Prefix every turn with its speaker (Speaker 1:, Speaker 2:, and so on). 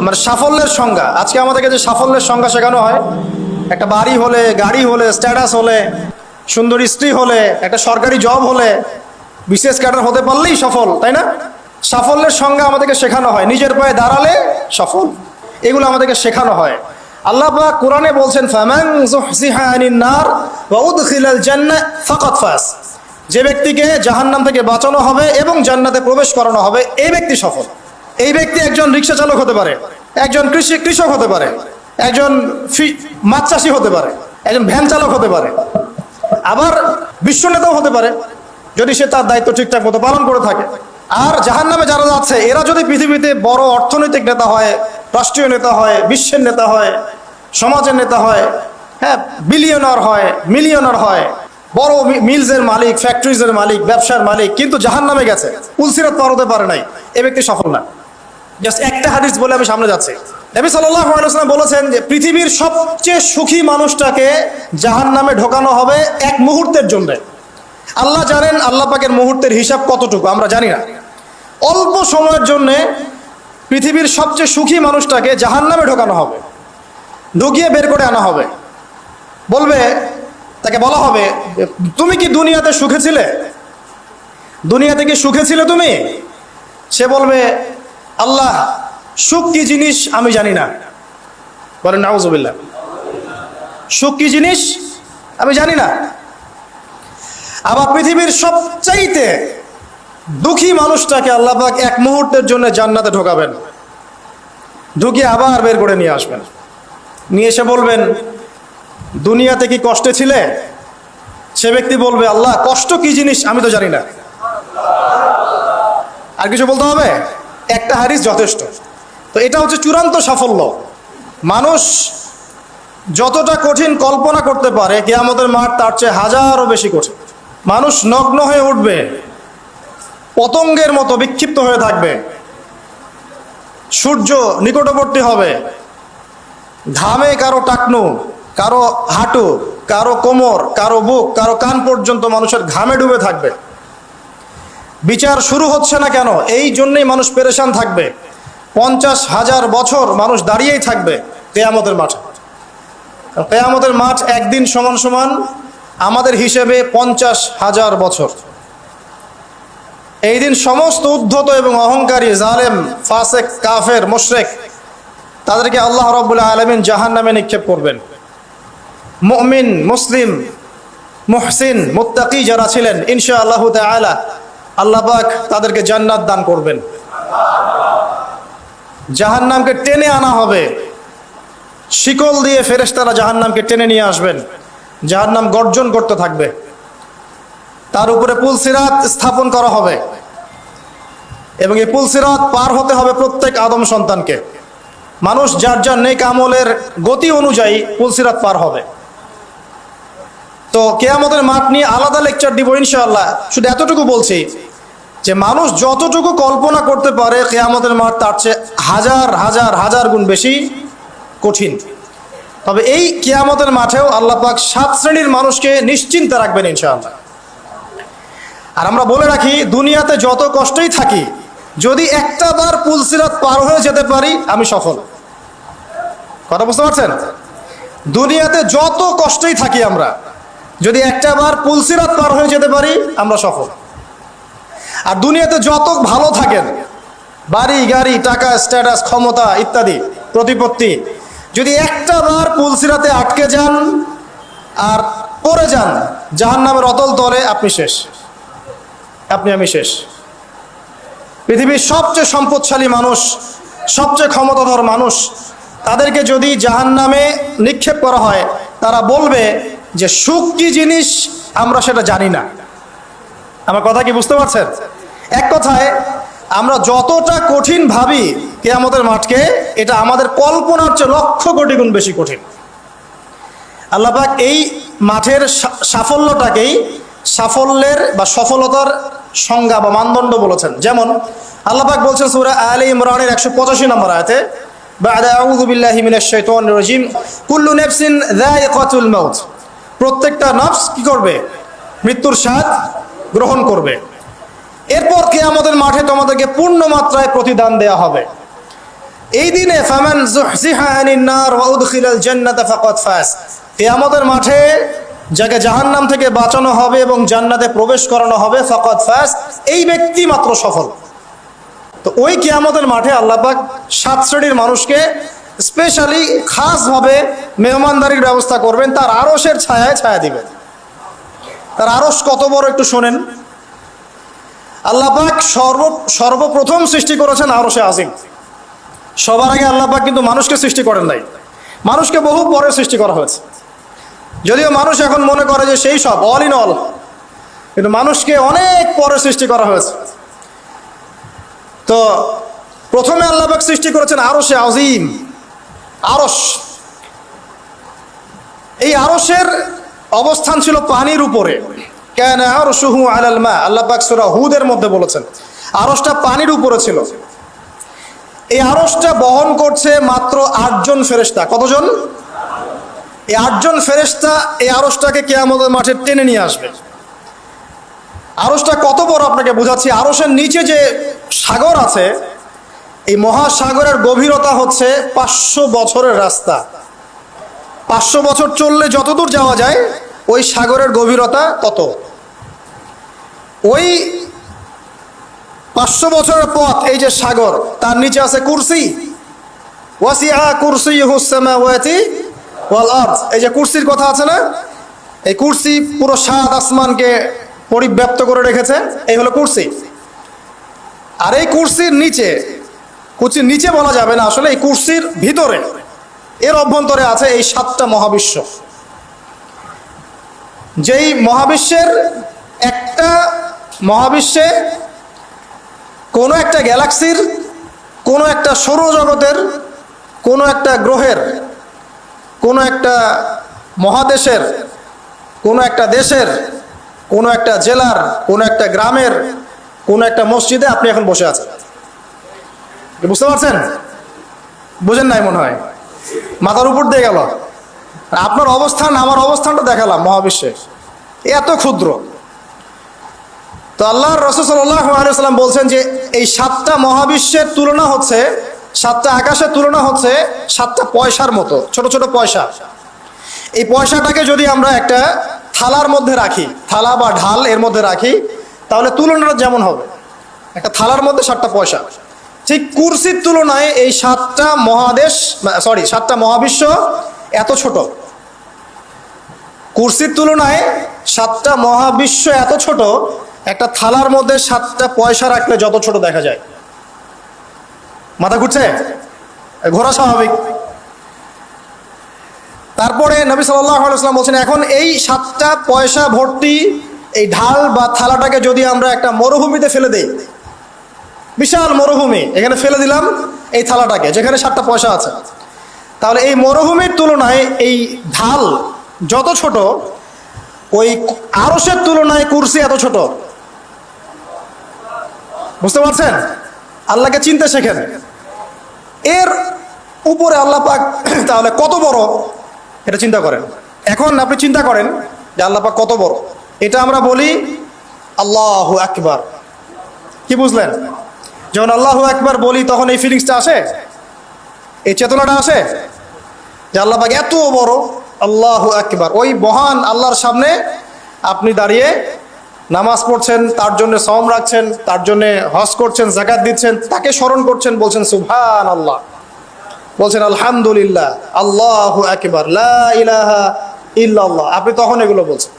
Speaker 1: আমার সাফল্যের সংজ্ঞা। আজকে আমাদেরকে যে সাফল্যের সংজ্ঞা শেখানো হয়, একটা বাড়ি হলে, গাড়ি হলে, স্ট্যাটাস হলে, সুন্দরী স্ত্রী হলে, একটা সরকারি জব হলে, বিশেষ ক্যাডার হতে পারলেই সফল, তাই না? সাফল্যের সংজ্ঞা আমাদেরকে শেখানো হয়, নিজের পায়ে দাঁড়ালে সফল, এগুলো আমাদেরকে শেখানো হয়। আল্লাহ পাক কোরআনে বলছেন, ফামান যুহজিহা আনিন নার ওয়া উদখিলাল জান্নাহ ফাকাদ ফাজ। যে ব্যক্তিকে জাহান্নাম থেকে বাঁচানো হবে এবং জান্নাতে প্রবেশ করানো হবে, এই ব্যক্তি সফল। এই ব্যক্তি একজন রিক্সা চালক হতে পারে, একজন কৃষক হতে পারে, একজন মাছ চাষি হতে পারে, একজন ভ্যান চালক হতে পারে, আবার বিশ্ব নেতাও হতে পারে যদি সে তার দায়িত্ব ঠিকঠাক মতো পালন করে থাকে। আর জাহান্নামে যারা যাচ্ছে, এরা যদি পৃথিবীতে বড় অর্থনৈতিক নেতা হয়, রাষ্ট্রীয় নেতা হয়, বিশ্বের নেতা হয়, সমাজের নেতা হয়, হ্যাঁ, বিলিয়নার হয়, মিলিয়নার হয়, বড় মিলসের মালিক, ফ্যাক্টরিজের মালিক, ব্যবসার মালিক, কিন্তু জাহান্নামে গেছে, পুলসিরাত পার হতে পারে নাই, এ ব্যক্তি সফল না। জাস্ট একটা হাদিস বলে আমি সামনে যাচ্ছি। নবী সাল্লাল্লাহু আলাইহি ওয়াসাল্লাম বলেছেন যে পৃথিবীর সবচেয়ে সুখী মানুষটাকে জাহান্নামে ঢোকানো হবে এক মুহূর্তের জন্য। আল্লাহ জানেন আল্লাহ পাকের মুহূর্তের হিসাব কতটুকু, আমরা জানি না। অল্প সময়ের জন্য পৃথিবীর সবচেয়ে সুখী মানুষটাকে জাহান্নামে ঢোকানো হবে, ঢুকিয়ে বের করে আনা হবে। বলবে, তাকে বলা হবে, তুমি কি দুনিয়াতে সুখে ছিলে? দুনিয়াতে কি সুখে ছিলে তুমি? সে বলবে, আল্লাহ, সুখ কি জিনিস আমি জানি না। বলেন নাউজুবিল্লাহ। সুখ কি জিনিস আমি জানি না। আবার পৃথিবীর সবচাইতে দুঃখী মানুষটাকে আল্লাহ পাক এক মুহূর্তের জন্য জান্নাতে ঢোকাবেন, ঢুকিয়ে আবার বের করে নিয়ে আসবেন। নিয়ে এসে বলবেন, দুনিয়াতে কি কষ্টে ছিলে? সে ব্যক্তি বলবে, আল্লাহ, কষ্ট কি জিনিস আমি তো জানি না। আর কিছু বলতে হবে? একটা হাদিস যথেষ্ট। তো এটা হচ্ছে চূড়ান্ত সাফল্য। মানুষ যতটা কঠিন কল্পনা করতে পারে, কিয়ামতের মাঠ তার চেয়ে হাজারও বেশি কঠিন। মানুষ নগ্ন হয়ে উঠবে, পতঙ্গের মতো বিক্ষিপ্ত হয়ে থাকবে, সূর্য নিকটবর্তী হবে, ঘামে কারো টাকনু, কারো হাঁটু, কারো কোমর, কারো বুক, কারো কান পর্যন্ত মানুষের ঘামে ডুবে থাকবে। বিচার শুরু হচ্ছে না কেন, এই জন্যই মানুষ পেরেশান থাকবে। 50,000 বছর মানুষ দাঁড়িয়েই থাকবে কিয়ামতের মাঠে। কিয়ামতের মাঠ একদিন সমান সমান আমাদের হিসেবে 50,000 বছর। এই দিন সমস্ত উদ্ধত এবং অহংকারী, জালেম, ফাসেক, কাফের, মুশরিক, তাদেরকে আল্লাহ রাব্বুল আলামিন জাহান্নামে নিক্ষেপ করবেন। মুমিন, মুসলিম, মুহসিন, মুত্তাকি যারা ছিলেন, ইনশাআল্লাহু তাআলা আল্লাহ পাক তাদেরকে জান্নাত দান করবেন। জাহান্নামকে টেনে আনা হবে, শিকল দিয়ে ফেরেশতারা জাহান্নামকে টেনে নিয়ে আসবেন। জাহান্নাম গর্জন করতে থাকবে, তার উপরে পুলসিরাত স্থাপন করা হবে এবং এই পুলসিরাত পার হতে হবে প্রত্যেক আদম সন্তানকে। মানুষ যার যার নেক আমলের গতি অনুযায়ী পুলসিরাত পার হবে। তো কিয়ামতের মাঠ নিয়ে আলাদা লেকচার দিব ইনশাআল্লাহ। শুধু এতটুকু বলছি যে মানুষ যতটুকু কল্পনা করতে পারে, কিয়ামতের মাঠ তার চেয়ে হাজার হাজার হাজার গুণ বেশি কঠিন। তবে এই কিয়ামতের মাঠেও আল্লাহ পাক 7 শ্রেণীর মানুষকে নিশ্চিন্তে রাখবেন ইনশাআল্লাহ। আর আমরা বলে রাখি, দুনিয়াতে যত কষ্টই থাকি, যদি একটা বার পুলসিরাত পার হয়ে যেতে পারি, আমি সফল। কথা বুঝতে পারছেন? দুনিয়াতে যত কষ্টই থাকি আমরা, যদি একটা বার পুলসিরাত পার হয়ে যেতে পারি, আমরা সফল। আর দুনিয়াতে যত ভালো থাকেন, বাড়ি গাড়ি, টাকা, স্ট্যাটাস, ক্ষমতা ইত্যাদি, প্রতিপত্তি, যদি একটা বার পুলসিরাতে আটকে যান আর পড়ে যান জাহান্নামের অতল তলে, আপনি শেষ, আপনি আমি শেষ। পৃথিবীর সবচেয়ে সম্পদশালী মানুষ, সবচেয়ে ক্ষমতাধর মানুষ, তাদেরকে যদি জাহান্নামে নিক্ষেপ করা হয়, তারা বলবে যে সুখ কি জিনিস আমরা সেটা জানি না। আমার কথা কি বুঝতে পারছেন? এক কথায়, আমরা যতটা কঠিন ভাবি কিয়ামতের মাঠকে, এটা আমাদের কল্পনার চেয়ে লক্ষ কোটি গুণ বেশি কঠিন। আল্লাহ পাক এই মাঠের সাফল্যটাকেই সাফল্যের বা সফলতার সংজ্ঞা বা মানদণ্ড বলেছেন। যেমন আল্লাহ পাক বলছেন সূরা আলে ইমরানের 185 নম্বর আয়াতে, বা'দা আউযু বিল্লাহি মিনাশ শাইতানির রাজিম, কুল্লু নাফসিন যায়িকাতুল মাউত। প্রত্যেকটা নফস কি করবে? মৃত্যুর স্বাদ গ্রহণ করবে। এরপর কিয়ামতের মাঠে তোমাদেরকে পূর্ণ মাত্রায় প্রতিদান দেয়া হবে। এই দিনে ফামান যুহজিহা আনিন নার ওয়া উদখিলাল জান্নাতা ফাকাদ ফাজ, কিয়ামতের মাঠে যাকে জাহান্নাম থেকে বাঁচানো হবে এবং জান্নাতে প্রবেশ করানো হবে, ফাকাদ ফাজ, এই ব্যক্তি মাত্র সফল। তো ওই কিয়ামতের মাঠে আল্লাহ পাক 7 শ্রেণীর মানুষকে স্পেশালি খাসভাবে মেহমানদারির ব্যবস্থা করবেন, তার আরশের ছায়ায় ছায়া দিবেন। তার আরশ কত বড় একটু শোনেন। আল্লাহ পাক সর্বপ্রথম সৃষ্টি করেছেন আরশে আজিম। সবার আগে আল্লাহ পাক কিন্তু মানুষকে সৃষ্টি করেন নাই, মানুষকে বহু পরে সৃষ্টি করা হয়েছে। যদিও মানুষ এখন মনে করে যে সেই সব অল ইন অল, কিন্তু মানুষকে অনেক পরে সৃষ্টি করা হয়েছে। তো প্রথমে আল্লাহ পাক সৃষ্টি করেছেন আরশে আজিম, আরশ। এই আরশের অবস্থান ছিল পানির উপরে। কানা আরশুহু আলাল মা, আল্লাহ পাক সূরা হুদের মধ্যে বলেছেন আরশটা পানির উপরে ছিল। এই আরশটা বহন করছে মাত্র 8 জন ফেরেশতা। কতজন? এই 8 জন ফেরেশতা এই আরশটাকে কিয়ামতের মাঠে টেনে নিয়ে আসবে। আরশটা কত বড় আপনাকে বোঝাচ্ছি। আরশের নিচে যে সাগর আছে, এই মহাসাগরের গভীরতা হচ্ছে 500 বছরের রাস্তা। 500 বছর চললে যতদূর যাওয়া যায় ওই সাগরের গভীরতা তত। ওই 500 বছরের পথ, এই যে সাগর, তার নিচে আছে কুরসি। ওয়াসিআ কুরসিয়ুহুস সামাওয়াতি ওয়াল আরদ, এই যে কুরসির কথা আছে না, এই কুরসি পুরো 7 আসমানকে পরিব্যাপ্ত করে রেখেছে, এই হলো কুরসি। আর এই কুরসির নিচে, কুরসির নিচে বলা যাবে না আসলে, এই কুরসির ভিতরে, এর অভ্যন্তরে আছে এই 7টা মহাবিশ্ব। যেই মহাবিশ্বের একটা মহাবিশ্বে, কোনো একটা গ্যালাক্সির, কোনো একটা সৌরজগতের, কোনো একটা গ্রহের, কোনো একটা মহাদেশের, কোনো একটা দেশের, কোনো একটা জেলার, কোনো একটা গ্রামের, কোনো একটা মসজিদে আপনি এখন বসে আছেন। বুঝতে পারছেন? বুঝেন নাই মনে হয়, মাথার উপর দিয়ে গেল। আপনার অবস্থান আমার অবস্থানটা দেখালাম মহাবিশ্বে, এত ক্ষুদ্র। তো আল্লাহর রাসূল সাল্লাল্লাহু আলাইহি ওয়াসাল্লাম বলছেন যে এই 7টা মহাবিশ্বের তুলনা হচ্ছে, 7টা আকাশের তুলনা হচ্ছে 7টা পয়সার মতো, ছোট ছোট পয়সা। এই পয়সাটাকে যদি আমরা একটা থালার মধ্যে রাখি, থালা বা ঢাল এর মধ্যে রাখি, তাহলে তুলনাটা যেমন হবে, একটা থালার মধ্যে 7টা পয়সা। ঠিক কুরসির তুলনায় এই 7টা মহাদেশ, সরি 7টা মহাবিশ্ব এত ছোট। কুরসির তুলনায় 7টা মহাবিশ্ব এত ছোট, একটা থালার মধ্যে 7টা পয়সা রাখলে যত ছোট দেখা যায়। মাথা ঘুরছে? ঘোরা স্বাভাবিক। তারপরে নবী সাল্লাল্লাহু আলাইহি ওয়াসাল্লাম বলছেন, এখন এই 7টা পয়সা ভর্তি এই ঢাল বা থালাটাকে যদি আমরা একটা মরুভূমিতে ফেলে দেই, বিশাল মরুভূমি, এখানে ফেলে দিলাম এই থালাটাকে যেখানে 7টা পয়সা আছে, তাহলে এই মরুভূমির তুলনায় এই ঢাল যত ছোট, ওই আরশের তুলনায় কুরসি এত ছোট। বুঝতে পারছেন? আল্লাহকে চিনতে শেখেন। এর উপরে আল্লাহ পাক তাহলে কত বড় এটা চিন্তা করেন। এখন আপনি চিন্তা করেন যে আল্লাহ পাক কত বড়। এটা আমরা বলি আল্লাহু আকবার। কি বুঝলেন? যখন আল্লাহু আকবার বলি তখন এই ফিলিংসটা আসে, এই চেতনাটা আসে যে আল্লাহ পাক এত বড়, আল্লাহু আকবার। ওই মহান আল্লাহর সামনে আপনি দাঁড়িয়ে নামাজ পড়ছেন, তার জন্য সওম রাখছেন, তার জন্য হজ করছেন, যাকাত দিচ্ছেন, তাকে স্মরণ করছেন, বলছেন সুবহানাল্লাহ, বলছেন আলহামদুলিল্লাহ, আল্লাহু আকবার, লা ইলাহা ইল্লাল্লাহ। আপনি তখন এগুলো বলছেন।